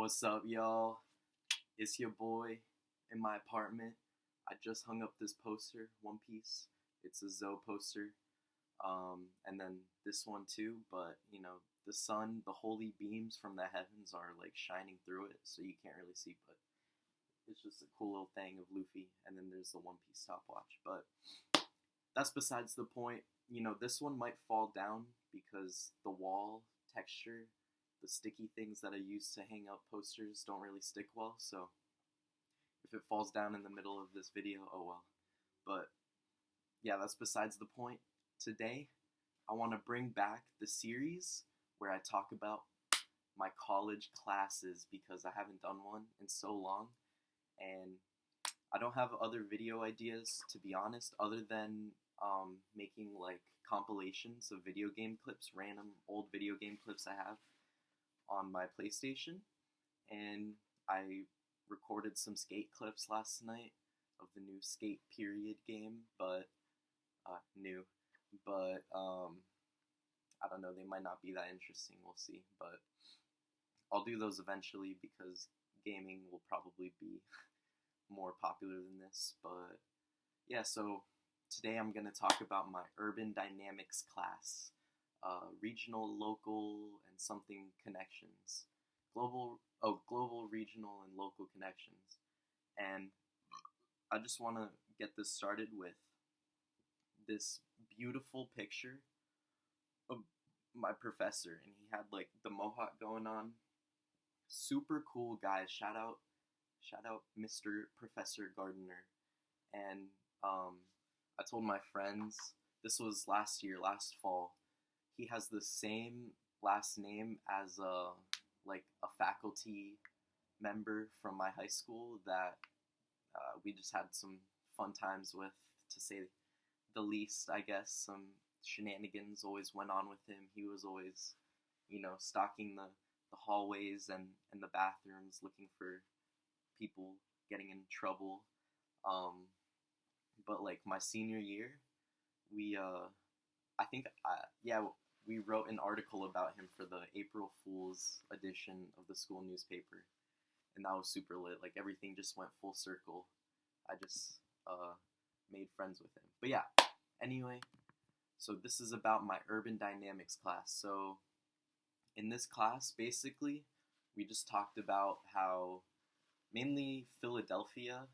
What's up, y'all? It's your boy in my apartment. I just hung up this poster, One Piece. It's a Zoe poster. And then this one too, but the sun, the holy beams from the heavens are like shining through it, so you can't really see, but it's just a cool little thing of Luffy, and then there's the One Piece stopwatch. But that's besides the point. This one might fall down because the wall texture, the sticky things that I use to hang up posters don't really stick well, so if it falls down in the middle of this video, oh well. But yeah, that's besides the point. Today, I want to bring back the series where I talk about my college classes because I haven't done one in so long, and I don't have other video ideas, to be honest, other than making like compilations of video game clips, random old video game clips I have on my PlayStation. And I recorded some skate clips last night of the new Skate Period game, but I don't know, they might not be that interesting, we'll see, but I'll do those eventually because gaming will probably be more popular than this. But yeah, so today I'm going to talk about my Urban Dynamics class, regional, local, and something connections. Global, regional, and local connections. And I just want to get this started with this beautiful picture of my professor, and he had like the mohawk going on. Super cool guy. Shout out Mr. Professor Gardner. And I told my friends, this was last fall, he has the same last name as a faculty member from my high school that we just had some fun times with, to say the least, I guess. Some shenanigans always went on with him. He was always, stalking the hallways and the bathrooms looking for people getting in trouble. But like my senior year, we we wrote an article about him for the April Fool's edition of the school newspaper, and that was super lit. Like everything just went full circle. I just made friends with him. But yeah, anyway, so this is about my Urban Dynamics class. So in this class, basically, we just talked about how mainly Philadelphia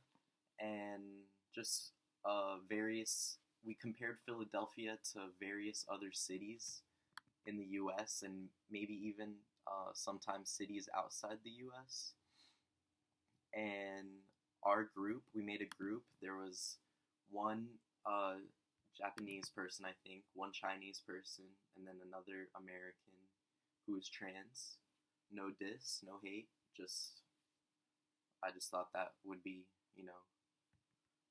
and just we compared Philadelphia to various other cities in the U.S. and maybe even sometimes cities outside the U.S. And we made a group. There was one Japanese person, I think, one Chinese person, and then another American who was trans. No diss, no hate, I just thought that would be,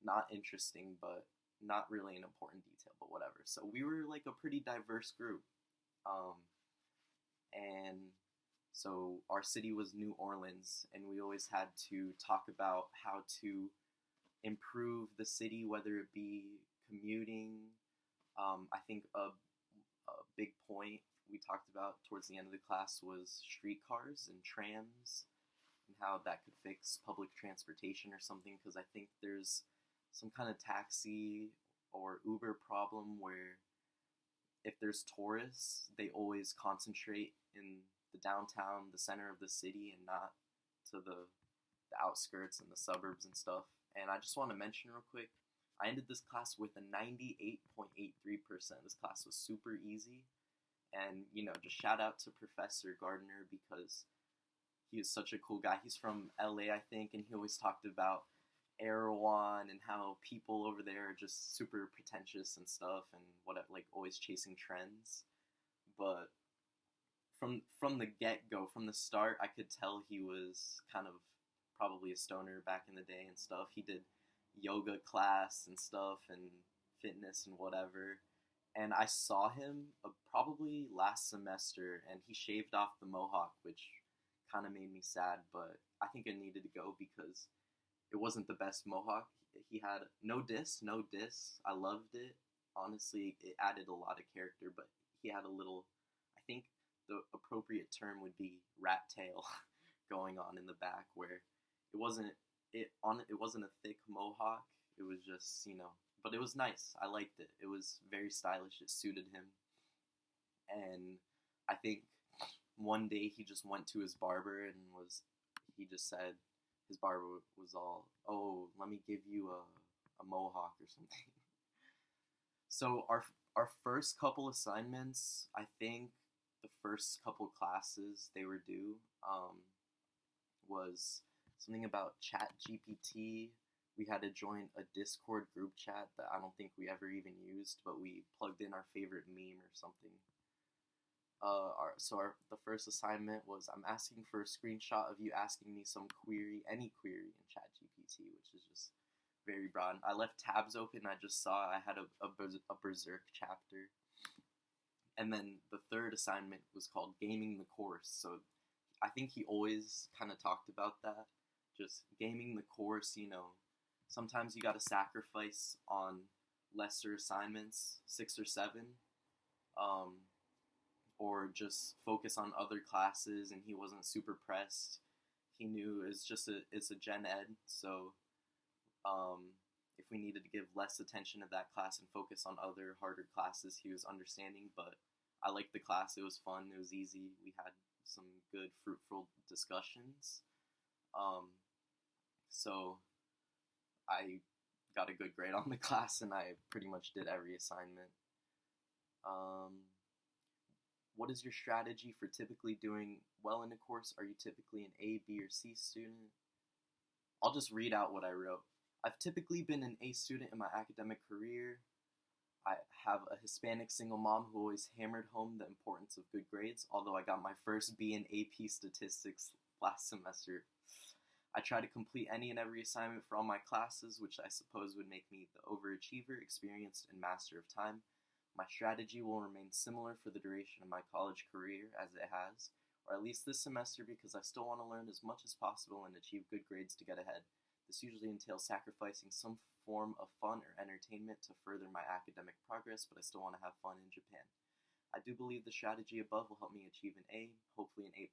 not interesting, but not really an important detail, but whatever. So we were like a pretty diverse group. And so our city was New Orleans, and we always had to talk about how to improve the city, whether it be commuting. I think a big point we talked about towards the end of the class was streetcars and trams, and how that could fix public transportation or something, because I think there's some kind of taxi or Uber problem where if there's tourists, they always concentrate in the downtown, the center of the city, and not to the outskirts and the suburbs and stuff. And I just want to mention real quick, I ended this class with a 98.83%. This class was super easy. And, just shout out to Professor Gardner because he is such a cool guy. He's from LA, I think, and he always talked about Erewhon and how people over there are just super pretentious and stuff, and always chasing trends. But from the get-go, from the start, I could tell he was kind of probably a stoner back in the day and stuff. He did yoga class and stuff and fitness and whatever. And I saw him probably last semester, and he shaved off the mohawk, which kind of made me sad, but I think it needed to go because it wasn't the best mohawk. He had no diss. I loved it. Honestly, it added a lot of character, but he had a little, I think the appropriate term would be rat tail, going on in the back where it wasn't it wasn't a thick mohawk. It was just, but it was nice. I liked it. It was very stylish. It suited him. And I think one day he just went to his barber and he just said, his barber was all, "Oh, let me give you a mohawk or something." So our first couple assignments, I think the first couple classes they were due, was something about Chat GPT. We had to join a Discord group chat that I don't think we ever even used, but we plugged in our favorite meme or something. The first assignment was, I'm asking for a screenshot of you asking me some query, any query in ChatGPT, which is just very broad. I left tabs open. I just saw I had a Berserk chapter. And then the third assignment was called Gaming the Course. So I think he always kind of talked about that. Just gaming the course, sometimes you got to sacrifice on lesser assignments, 6 or 7. Or just focus on other classes, and he wasn't super pressed. He knew it's a gen ed, so if we needed to give less attention to that class and focus on other harder classes, he was understanding. But I liked the class. It was fun. It was easy. We had some good, fruitful discussions. So I got a good grade on the class, and I pretty much did every assignment. What is your strategy for typically doing well in a course? Are you typically an A, B, or C student? I'll just read out what I wrote. I've typically been an A student in my academic career. I have a Hispanic single mom who always hammered home the importance of good grades, although I got my first B in AP statistics last semester. I try to complete any and every assignment for all my classes, which I suppose would make me the overachiever, experienced, and master of time. My strategy will remain similar for the duration of my college career as it has, or at least this semester, because I still want to learn as much as possible and achieve good grades to get ahead. This usually entails sacrificing some form of fun or entertainment to further my academic progress, but I still want to have fun in Japan. I do believe the strategy above will help me achieve an A, hopefully an A+,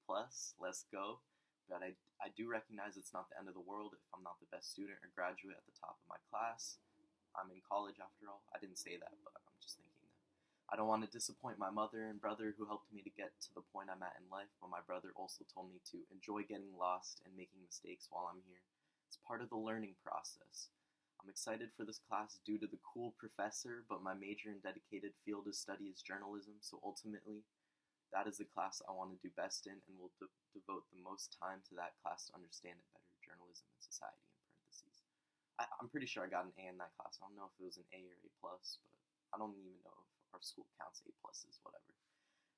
let's go, but I do recognize it's not the end of the world if I'm not the best student or graduate at the top of my class. I'm in college after all. I didn't say that, but I'm just thinking. I don't want to disappoint my mother and brother who helped me to get to the point I'm at in life, but my brother also told me to enjoy getting lost and making mistakes while I'm here. It's part of the learning process. I'm excited for this class due to the cool professor, but my major and dedicated field of study is journalism, so ultimately, that is the class I want to do best in and will devote the most time to that class to understand it better, journalism and society in parentheses. I'm pretty sure I got an A in that class. I don't know if it was an A or A+, but I don't even know if our school counts A+, whatever.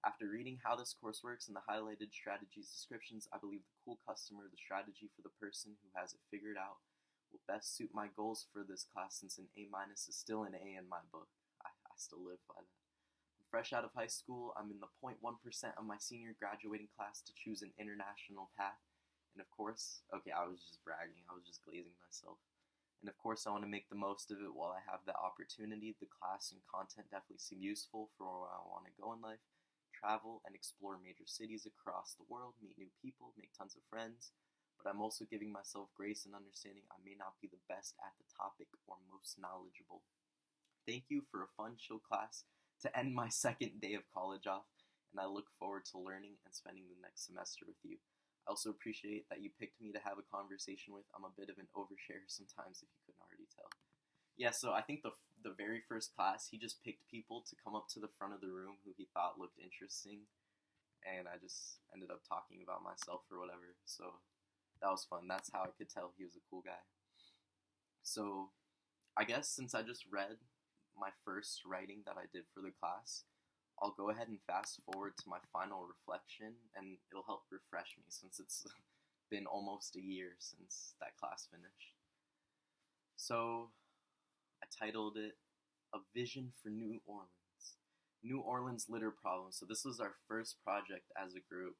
After reading how this course works and the highlighted strategies descriptions, I believe the cool customer, the strategy for the person who has it figured out, will best suit my goals for this class, since an A- is still an A in my book. I still live by that. I'm fresh out of high school. I'm in the 0.1% of my senior graduating class to choose an international path. And of course, okay, I was just bragging. I was just glazing myself. And of course, I want to make the most of it while I have the opportunity. The class and content definitely seem useful for where I want to go in life. Travel and explore major cities across the world, meet new people, make tons of friends. But I'm also giving myself grace and understanding I may not be the best at the topic or most knowledgeable. Thank you for a fun, chill class to end my second day of college off, and I look forward to learning and spending the next semester with you. I also appreciate that you picked me to have a conversation with. I'm a bit of an overshare sometimes, if you couldn't already tell. Yeah, so I think the very first class, he just picked people to come up to the front of the room who he thought looked interesting, and I just ended up talking about myself or whatever, so that was fun. That's how I could tell he was a cool guy. So I guess since I just read my first writing that I did for the class, I'll go ahead and fast forward to my final reflection, and it'll help refresh me since it's been almost a year since that class finished. So I titled it, A Vision for New Orleans. New Orleans Litter Problem. So this was our first project as a group.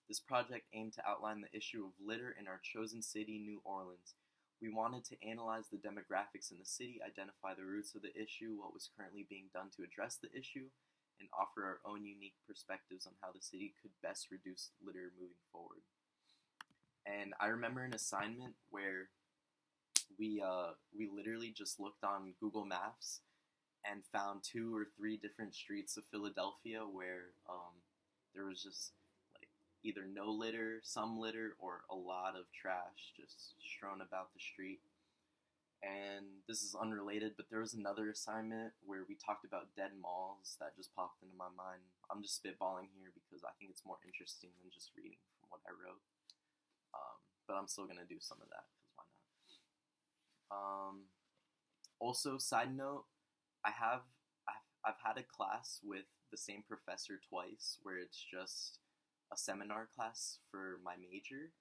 This project aimed to outline the issue of litter in our chosen city, New Orleans. We wanted to analyze the demographics in the city, identify the roots of the issue, what was currently being done to address the issue, and offer our own unique perspectives on how the city could best reduce litter moving forward. And I remember an assignment where we literally just looked on Google Maps and found 2 or 3 different streets of Philadelphia where there was just like either no litter, some litter, or a lot of trash just strewn about the street. And this is unrelated, but there was another assignment where we talked about dead malls that just popped into my mind. I'm just spitballing here because I think it's more interesting than just reading from what I wrote. But I'm still gonna do some of that because why not? Also, side note, I've had a class with the same professor twice, where it's just a seminar class for my major,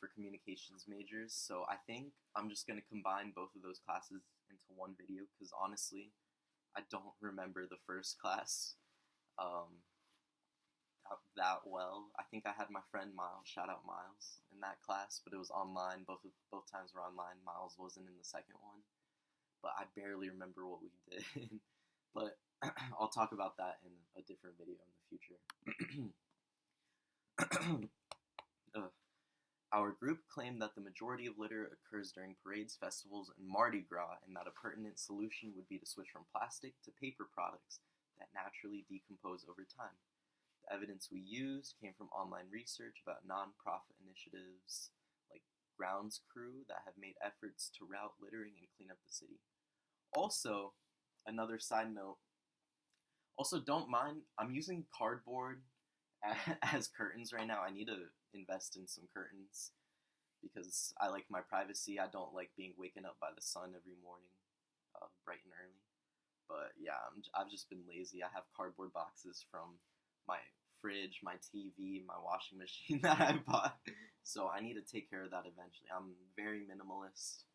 for communications majors. So I think I'm just gonna combine both of those classes into one video because honestly, I don't remember the first class that well. I think I had my friend Miles, shout out Miles, in that class, but it was online. Both times were online. Miles wasn't in the second one, but I barely remember what we did. But I'll talk about that in a different video in the future. Our group claimed that the majority of litter occurs during parades, festivals, and Mardi Gras, and that a pertinent solution would be to switch from plastic to paper products that naturally decompose over time. The evidence we used came from online research about non-profit initiatives like Grounds Crew that have made efforts to route littering and clean up the city. Also, another side note, also don't mind, I'm using cardboard as curtains right now. I need to invest in some curtains because I like my privacy. I don't like being waken up by the sun every morning, bright and early. But yeah, I've just been lazy. I have cardboard boxes from my fridge, my TV, my washing machine that I bought. So I need to take care of that eventually. I'm very minimalist,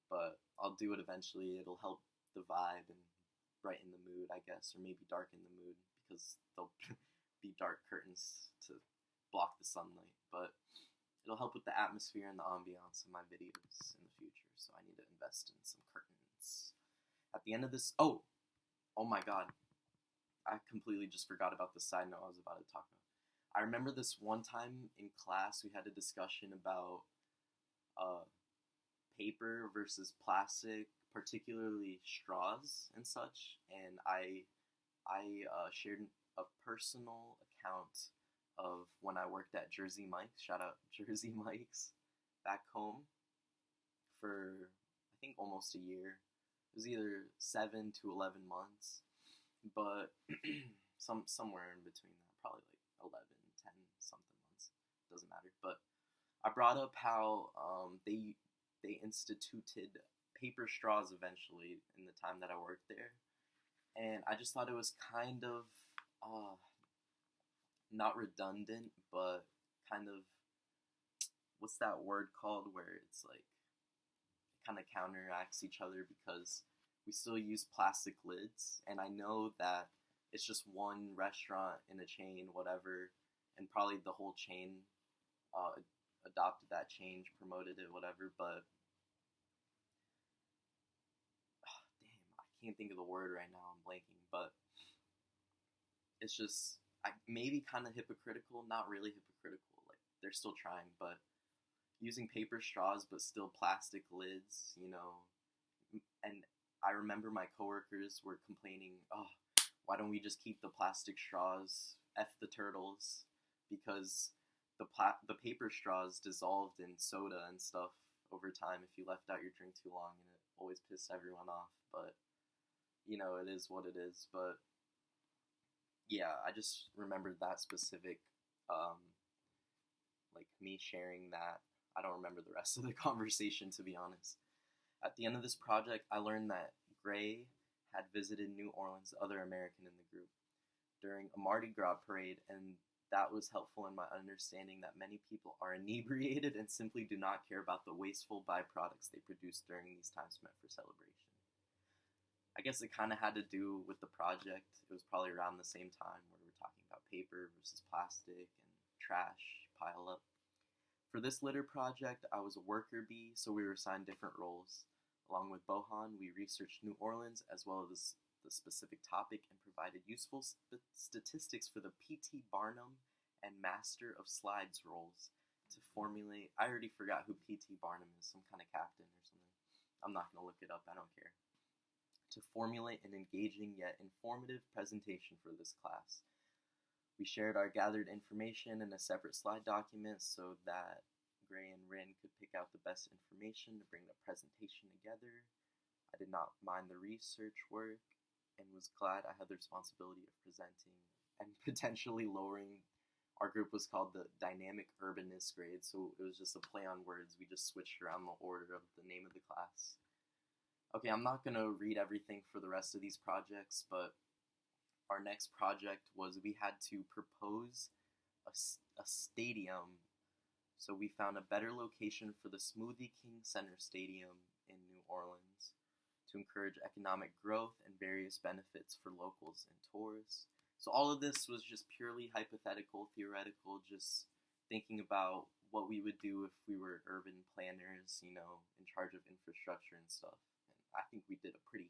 but I'll do it eventually. It'll help the vibe and brighten the mood, I guess, or maybe darken the mood because they'll be dark curtains to block the sunlight. But it'll help with the atmosphere and the ambiance of my videos in the future. So I need to invest in some curtains. At the end of this, oh my god, I completely just forgot about the side note I was about to talk about. I remember this one time in class we had a discussion about paper versus plastic, particularly straws and such, and I shared a personal account of when I worked at Jersey Mike's, shout out Jersey Mike's, back home for I think almost a year. It was either 7 to 11 months, but somewhere in between that, probably like 11, 10 something months, doesn't matter. But I brought up how they instituted paper straws eventually in the time that I worked there, and I just thought it was kind of not redundant, but kind of, what's that word called where it's like kind of counteracts each other because we still use plastic lids, and I know that it's just one restaurant in a chain, whatever, and probably the whole chain adopted that change, promoted it, whatever, but damn, I can't think of the word right now, I'm blanking, but it's just maybe kind of hypocritical, not really hypocritical, like they're still trying, but using paper straws but still plastic lids, you know. And I remember my coworkers were complaining, oh, why don't we just keep the plastic straws, F the turtles, because the paper straws dissolved in soda and stuff over time if you left out your drink too long, and it always pissed everyone off. But you know, it is what it is. But yeah, I just remembered that specific like me sharing that. I don't remember the rest of the conversation, to be honest. At the end of this project, I learned that Gray had visited New Orleans, the other American in the group, during a Mardi Gras parade, and that was helpful in my understanding that many people are inebriated and simply do not care about the wasteful byproducts they produce during these times meant for celebration. I guess it kind of had to do with the project. It was probably around the same time where we were talking about paper versus plastic and trash pile up. For this litter project, I was a worker bee, so we were assigned different roles. Along with Bohan, we researched New Orleans as well as the specific topic and provided useful statistics for the P.T. Barnum and Master of Slides roles, to formulate. I already forgot who P.T. Barnum is, some kind of captain or something. I'm not going to look it up, I don't care. To formulate an engaging yet informative presentation for this class. We shared our gathered information in a separate slide document so that Gray and Rin could pick out the best information to bring the presentation together. I did not mind the research work and was glad I had the responsibility of presenting and potentially lowering. Our group was called the Dynamic Urbanist grade, so it was just a play on words. We just switched around the order of the name of the class. Okay, I'm not going to read everything for the rest of these projects, but our next project was we had to propose a stadium. So we found a better location for the Smoothie King Center Stadium in New Orleans to encourage economic growth and various benefits for locals and tourists. So all of this was just purely hypothetical, theoretical, just thinking about what we would do if we were urban planners, you know, in charge of infrastructure and stuff. And I think we did a pretty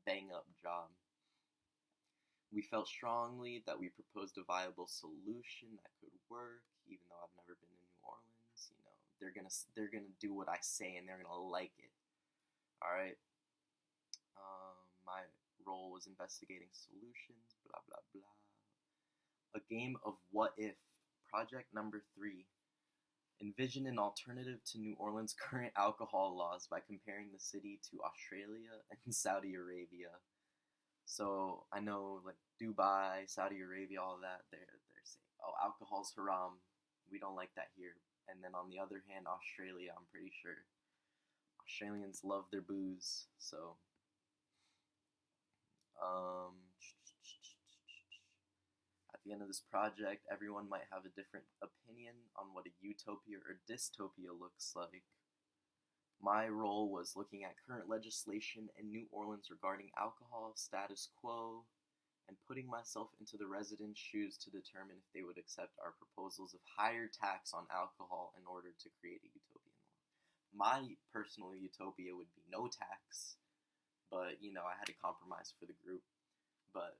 bang-up job. We felt strongly that we proposed a viable solution that could work, even though I've never been in New Orleans. You know, they're gonna do what I say and they're gonna like it. All right. My role was investigating solutions, blah, blah, blah. A game of what if. Project number 3. Envision an alternative to New Orleans' current alcohol laws by comparing the city to Australia and Saudi Arabia. So I know like Dubai, Saudi Arabia, all that, they're saying, oh, alcohol's haram. We don't like that here. And then on the other hand, Australia, I'm pretty sure Australians love their booze. So at the end of this project, everyone might have a different opinion on what a utopia or dystopia looks like. My role was looking at current legislation in New Orleans regarding alcohol, status quo, and putting myself into the residents' shoes to determine if they would accept our proposals of higher tax on alcohol in order to create a utopian law. My personal utopia would be no tax, but, you know, I had to compromise for the group. But,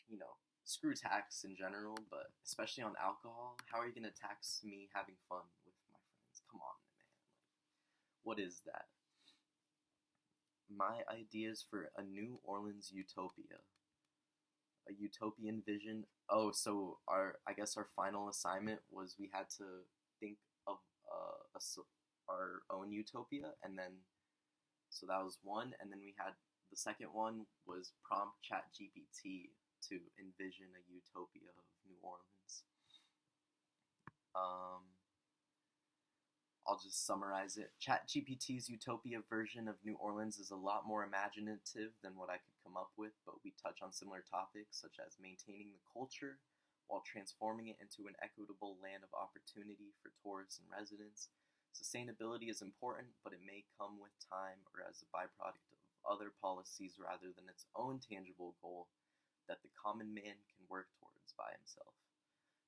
you know, screw tax in general, but especially on alcohol. How are you going to tax me having fun with my friends? Come on, man. What is that? My ideas for a New Orleans utopia. A utopian vision. Oh, so I guess our final assignment was we had to think of our own utopia, and then, so that was one, and then we had, the second one was prompt ChatGPT to envision a utopia of New Orleans. I'll just summarize it. ChatGPT's utopia version of New Orleans is a lot more imaginative than what I could come up with, but we touch on similar topics such as maintaining the culture while transforming it into an equitable land of opportunity for tourists and residents. Sustainability is important, but it may come with time or as a byproduct of other policies rather than its own tangible goal that the common man can work towards by himself.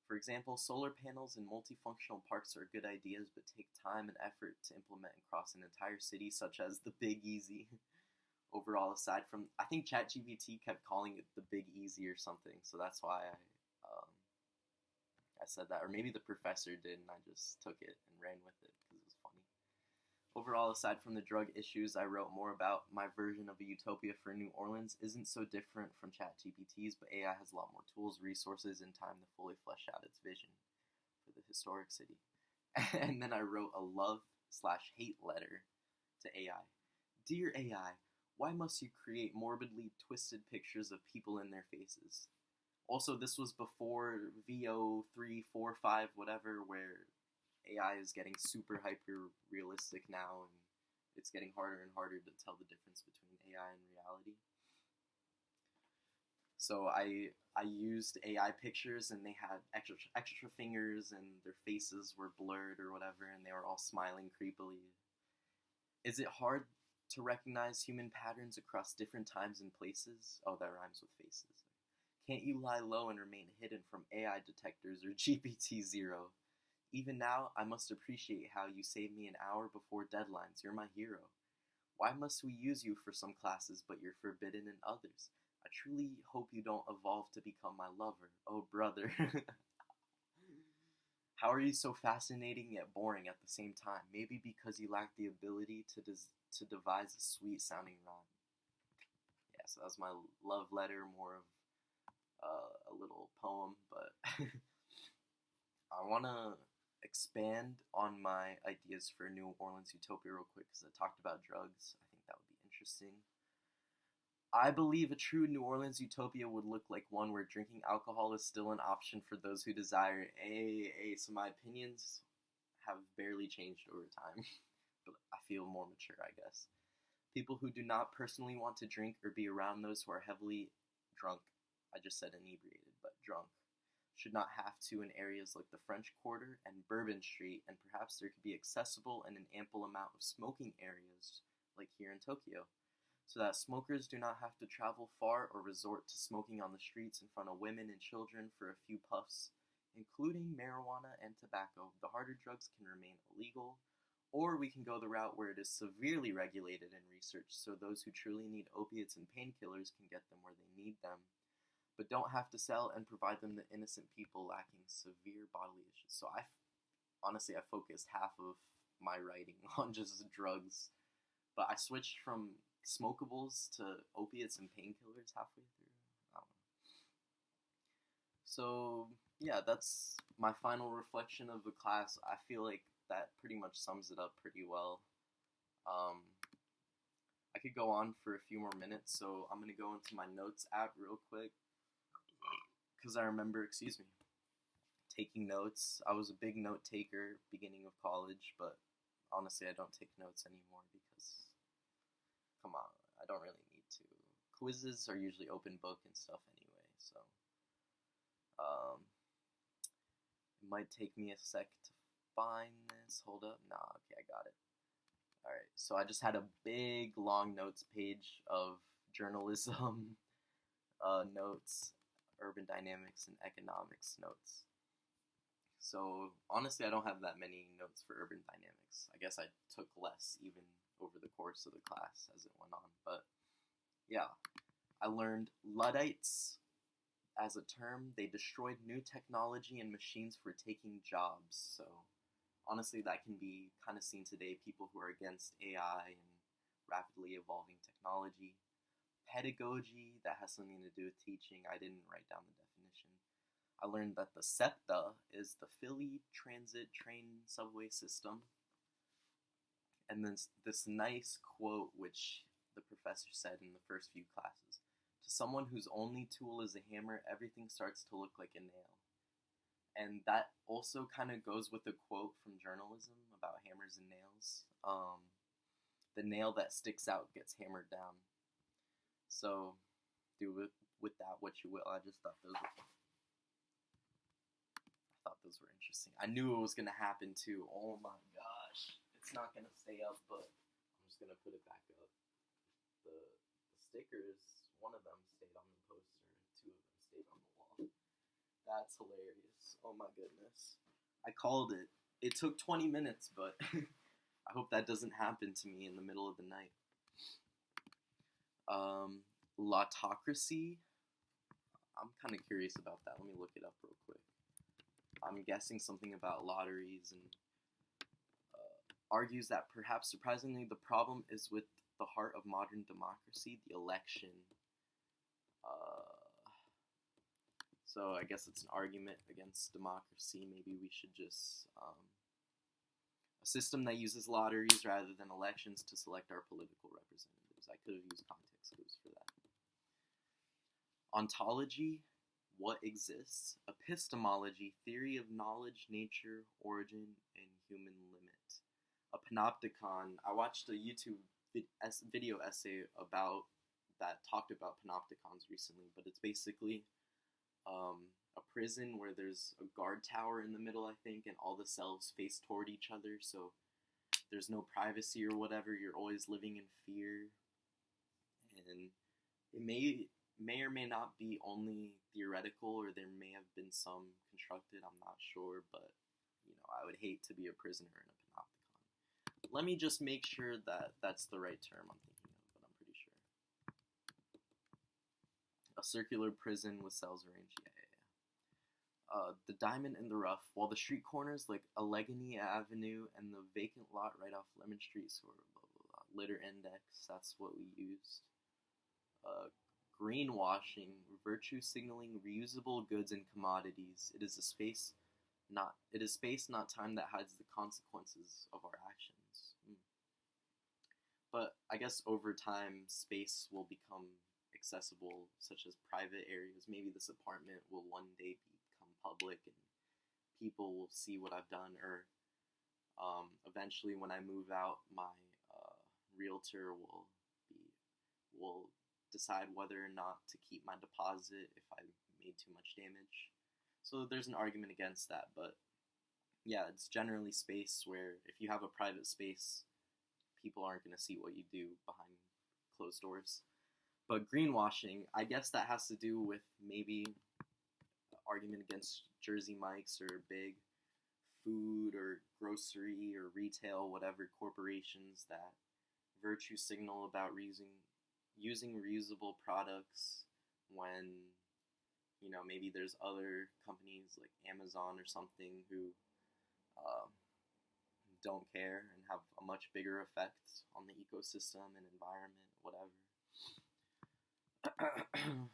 For example, solar panels and multifunctional parks are good ideas, but take time and effort to implement across an entire city, such as the Big Easy. Overall, aside from, I think ChatGPT kept calling it the Big Easy or something, so that's why I said that. Or maybe the professor did, and I just took it and ran with it because it was funny. Overall, aside from the drug issues I wrote more about, my version of a utopia for New Orleans isn't so different from ChatGPT's, but AI has a lot more tools, resources, and time to fully flesh out its vision for the historic city. And then I wrote a love/hate letter to AI. Dear AI, why must you create morbidly twisted pictures of people in their faces? Also, this was before VO 3, 4, 5, whatever, where AI is getting super hyper realistic now, and it's getting harder and harder to tell the difference between AI and reality. So I used AI pictures, and they had extra fingers, and their faces were blurred or whatever, and they were all smiling creepily. Is it hard to recognize human patterns across different times and places? Oh, that rhymes with faces. Can't you lie low and remain hidden from AI detectors or GPT-0? Even now, I must appreciate how you saved me an hour before deadlines. You're my hero. Why must we use you for some classes, but you're forbidden in others? I truly hope you don't evolve to become my lover. Oh, brother. How are you so fascinating yet boring at the same time? Maybe because you lack the ability to devise a sweet sounding rhyme. Yeah, so that's my love letter, more of a little poem, but I want to expand on my ideas for New Orleans Utopia real quick because I talked about drugs. I think that would be interesting. I believe a true New Orleans utopia would look like one where drinking alcohol is still an option for those who desire it. So my opinions have barely changed over time, but I feel more mature, I guess. People who do not personally want to drink or be around those who are heavily drunk, I just said inebriated, but drunk, should not have to in areas like the French Quarter and Bourbon Street, and perhaps there could be accessible and an ample amount of smoking areas like here in Tokyo, so that smokers do not have to travel far or resort to smoking on the streets in front of women and children for a few puffs, including marijuana and tobacco. The harder drugs can remain illegal, or we can go the route where it is severely regulated and researched so those who truly need opiates and painkillers can get them where they need them, but don't have to sell and provide them to innocent people lacking severe bodily issues. So honestly, I focused half of my writing on just drugs, but I switched from smokables to opiates and painkillers halfway through. I don't know. So yeah, that's my final reflection of the class. I feel like that pretty much sums it up pretty well. I could go on for a few more minutes, so I'm gonna go into my notes app real quick because I remember, taking notes. I was a big note taker beginning of college, but honestly, I don't take notes anymore because, come on, I don't really need to. Quizzes are usually open book and stuff anyway, so it might take me a sec to find this. Hold up. Nah, okay, I got it. Alright, so I just had a big, long notes page of journalism notes, urban dynamics, and economics notes. So, honestly, I don't have that many notes for urban dynamics. I guess I took less even over the course of the class as it went on. But, yeah, I learned Luddites as a term. They destroyed new technology and machines for taking jobs. So, honestly, that can be kind of seen today. People who are against AI and rapidly evolving technology. Pedagogy, that has something to do with teaching. I didn't write down the definition. I learned that the SEPTA is the Philly Transit Train Subway System. And then this nice quote, which the professor said in the first few classes. To someone whose only tool is a hammer, everything starts to look like a nail. And that also kind of goes with a quote from journalism about hammers and nails. The nail that sticks out gets hammered down. So, do with that what you will. I just thought those were interesting. I knew it was gonna happen too. Oh my gosh, it's not gonna stay up, but I'm just gonna put it back up. The stickers, one of them stayed on the poster, two of them stayed on the wall. That's hilarious. Oh my goodness, I called it. It took 20 minutes, but I hope that doesn't happen to me in the middle of the night. Lotocracy. I'm kind of curious about that. Let me look it up real quick. I'm guessing something about lotteries, and argues that perhaps surprisingly the problem is with the heart of modern democracy, the election. So I guess it's an argument against democracy. Maybe we should just a system that uses lotteries rather than elections to select our political representatives. I could have used context clues for that. Ontology, what exists. Epistemology, theory of knowledge, nature, origin, and human limit. A panopticon, I watched a YouTube video essay about that talked about panopticons recently, but it's basically a prison where there's a guard tower in the middle, I think, and all the cells face toward each other, so there's no privacy or whatever. You're always living in fear, and it may or may not be only theoretical, or there may have been some constructed. I'm not sure, but I would hate to be a prisoner in a panopticon. Let me just make sure that that's the right term I'm thinking of, but I'm pretty sure. A circular prison with cells arranged. Yeah. the diamond in the rough, while the street corners like Allegheny Avenue and the vacant lot right off Lemon Street, sort of blah, blah, blah. Litter index, that's what we used. Greenwashing, virtue signaling, reusable goods and commodities. It is space, not time that hides the consequences of our actions. But I guess over time, space will become accessible, such as private areas. Maybe this apartment will one day become public and people will see what I've done, or eventually when I move out, my realtor will decide whether or not to keep my deposit if I made too much damage. So there's an argument against that, but yeah, it's generally space where if you have a private space, people aren't going to see what you do behind closed doors. But greenwashing, I guess that has to do with maybe an argument against Jersey Mike's or big food or grocery or retail, whatever corporations that virtue signal about using reusable products when, maybe there's other companies like Amazon or something who don't care and have a much bigger effect on the ecosystem and environment, whatever.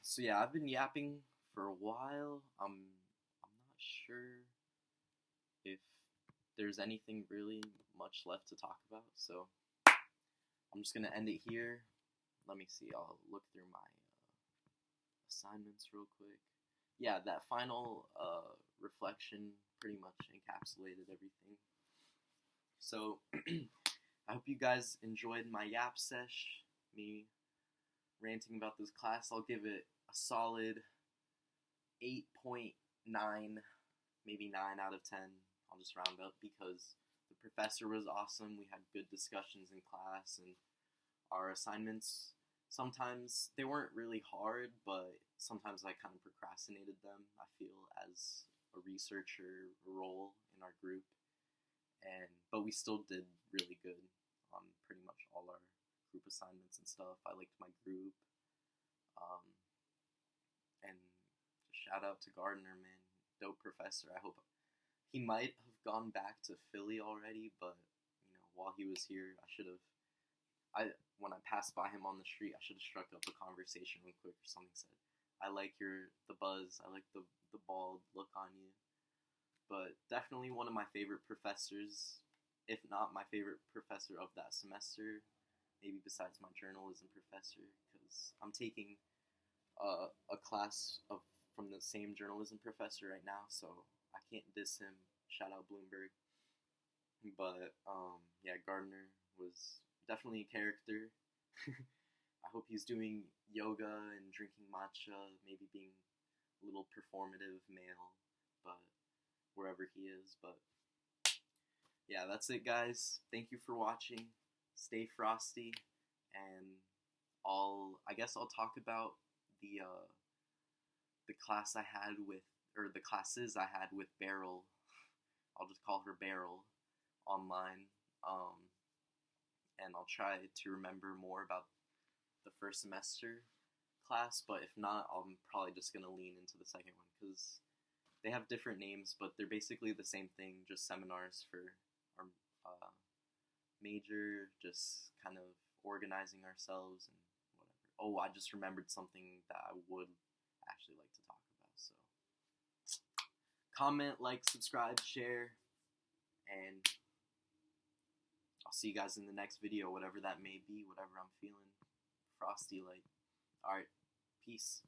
So yeah, I've been yapping for a while. I'm not sure if there's anything really much left to talk about, so I'm just gonna end it here. Let me see, I'll look through my assignments real quick. Yeah, that final reflection pretty much encapsulated everything. So, I hope you guys enjoyed my yap sesh, me ranting about this class. I'll give it a solid 8.9, maybe 9 out of 10. I'll just round up because the professor was awesome. We had good discussions in class, and our assignments, sometimes they weren't really hard, but sometimes I kind of procrastinated them, I feel, as a researcher role in our group. But we still did really good on pretty much all our group assignments and stuff. I liked my group. And shout out to Gardner, man. Dope professor. I hope he might have gone back to Philly already, but while he was here, when I passed by him on the street, I should have struck up a conversation real quick or something. Said, I like the buzz, I like the bald look on you. But definitely one of my favorite professors, if not my favorite professor of that semester, maybe besides my journalism professor, because I'm taking a class from the same journalism professor right now, so I can't diss him. Shout out Bloomberg. But yeah, Gardner was definitely a character. I hope he's doing yoga and drinking matcha, maybe being a little performative male, but wherever he is. But yeah, that's it, guys. Thank you for watching. Stay frosty, and I guess I'll talk about the class I had with, or the classes I had with Beryl. I'll just call her Beryl online. And I'll try to remember more about the first semester class, but if not, I'm probably just going to lean into the second one, because they have different names, but they're basically the same thing, just seminars for our major, just kind of organizing ourselves and whatever. Oh, I just remembered something that I would actually like to talk about, so comment, like, subscribe, share, and I'll see you guys in the next video, whatever that may be, whatever I'm feeling frosty like. Alright, peace.